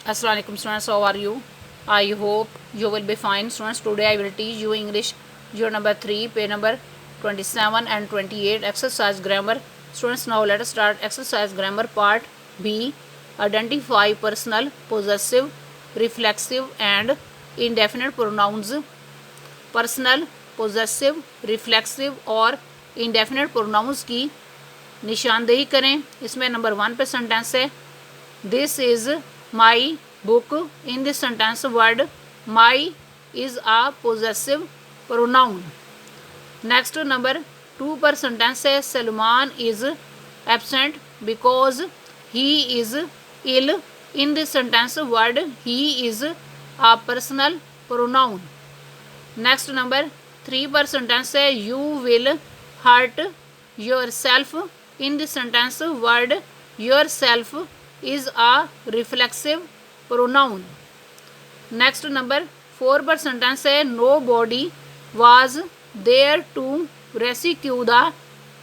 Assalamu alaikum students, how are you? I hope you will be fine. Students, today I will teach you English unit number 3, page number 27 and 28, exercise grammar. Students, now let us start exercise grammar part B. Identify personal, possessive, reflexive and indefinite pronouns. Personal, possessive, reflexive और indefinite pronouns की निशानदेही करें। इसमें number 1 पे sentence है, this is my book. In this sentence word my is a possessive pronoun. Next number 2 पर sentence है, Salman is absent because he is ill. In this sentence word he is a personal pronoun. Next number 3 पर sentence है, you will hurt yourself. In this sentence word your self is a reflexive pronoun. Next number 4 पर sentence है, nobody was there to rescue the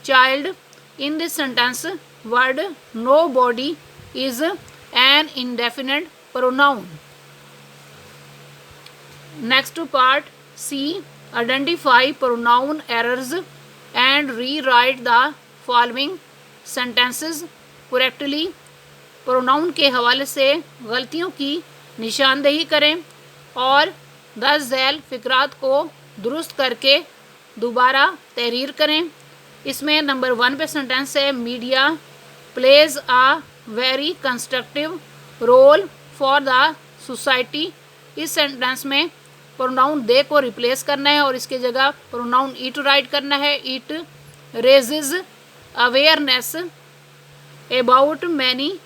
child. In this sentence word nobody is an indefinite pronoun. Next part C. Identify pronoun errors and rewrite the following sentences correctly. Pronoun के हवाले से गलतियों की निशानदेही करें और 10 झैल फ़िक्रात को दुरुस्त करके दोबारा तहरीर करें। इसमें नंबर 1 पे सेंटेंस है, media plays a very constructive role for the society. इस सेंटेंस में प्रोनाउन दे को रिप्लेस करना है और इसके जगह प्रोनाउन इट राइट करना है। It raises awareness about many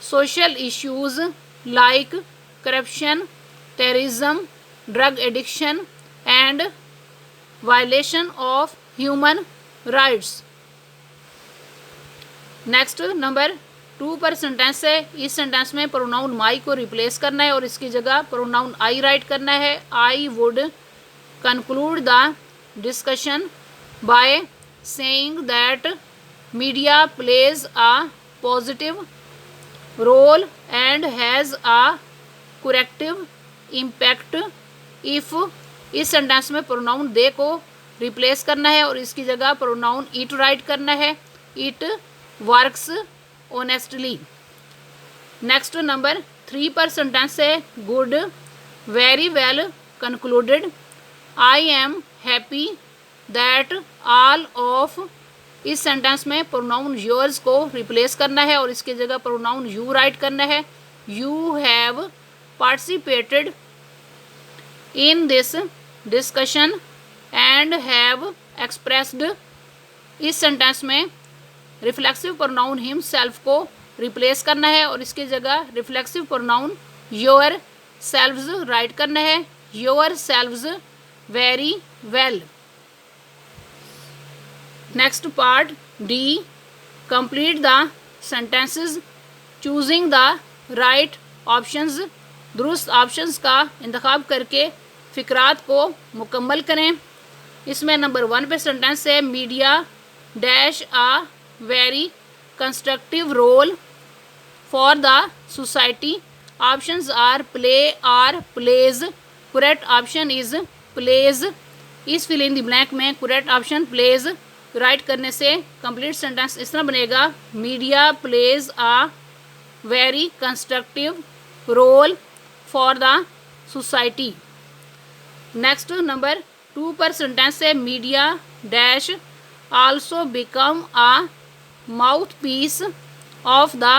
social issues like corruption, terrorism, drug addiction and violation of human rights. Next number 2 पर सेंटेंस है, इस सेंटेंस में प्रोनाउन माई को रिप्लेस करना है और इसकी जगह प्रोनाउन आई राइट करना है। I would conclude the discussion by saying that media plays a positive role and has a corrective impact if. इस सेंटेंस में प्रोनाउन दे को रिप्लेस करना है और इसकी जगह प्रोनाउन इट राइट करना है। It works honestly. Next number 3 पर सेंटेंस है, good very well concluded I am happy that all of. इस सेंटेंस में प्रोनाउन योर्स को रिप्लेस करना है और इसकी जगह प्रोनाउन यू राइट करना है। You have participated in this discussion and have expressed. इस सेंटेंस में रिफ्लेक्सिव प्रोनाउन हिमसेल्फ को रिप्लेस करना है और इसकी जगह reflexive pronoun your selves right करना है। Your selves very well. Next part D, complete the sentences choosing the right options. दुरुस्त ऑप्शंस का इंतखाब करके फ़िक्रात को मुकम्मल करें। इसमें नंबर 1 पे सेंटेंस है, media dash uh very constructive role for the society. Options are play or plays. Correct option is plays. इस fill in the blank में correct option plays राइट करने से complete sentence इस तरह बनेगा, media plays a very constructive role for the society. Next number 2 पर sentence है, media dash also become a mouthpiece of the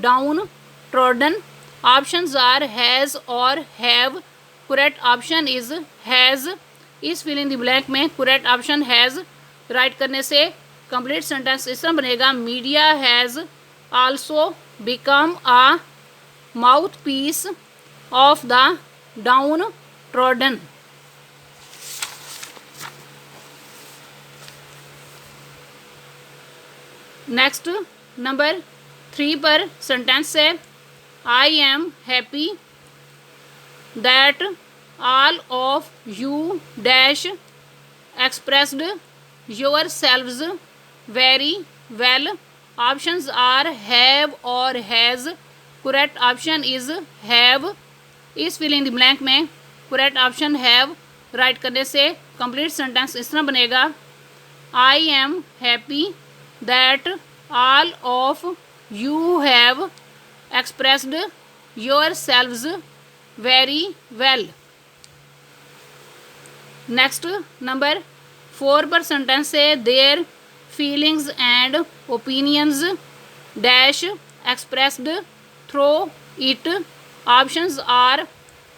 downtrodden. Options are has or have. Correct option is has. इस fill in the blank में correct option has right करने से complete sentence इस तरह बनेगा, media has also become a mouthpiece of the downtrodden. Next number 3 पर sentence है, I am happy that all of you dash expressed your selves very well. Options are have or has. Correct option is have. इस fill in the blank में correct option have right करने से complete sentence इस तरह बनेगा, I am happy that all of you have expressed your selves very well. Next number 4 पर sentence है, there feelings and opinions dash expressed through it. Options are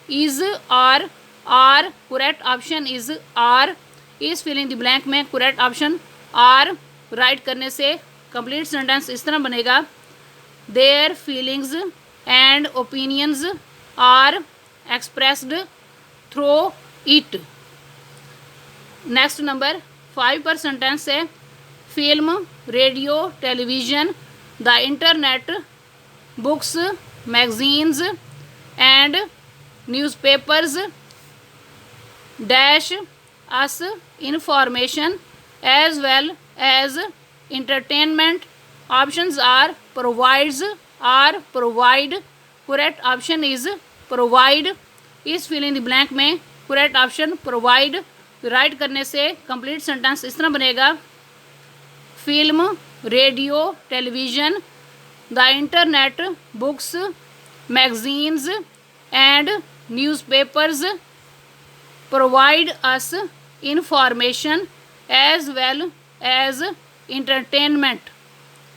is और are. Correct option is are. इस fill in the blank में correct option are right करने से complete sentence इस तरह बनेगा, their feelings and opinions are expressed through it. Next number 5 पर sentence है, film, radio, television, the internet, books, magazines and newspapers dash us information as well as entertainment. Options are provides are provide. Correct option is provide. इस fill in the blank में correct option provide right करने से complete sentence इस तरह बनेगा, film, radio, television, the internet, books, magazines and newspapers provide us information as well as entertainment.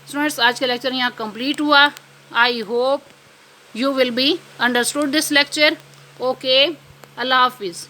Students, आज का lecture यहाँ कंप्लीट हुआ। I hope you will be understood this lecture. Okay, अल्लाह हाफिज़।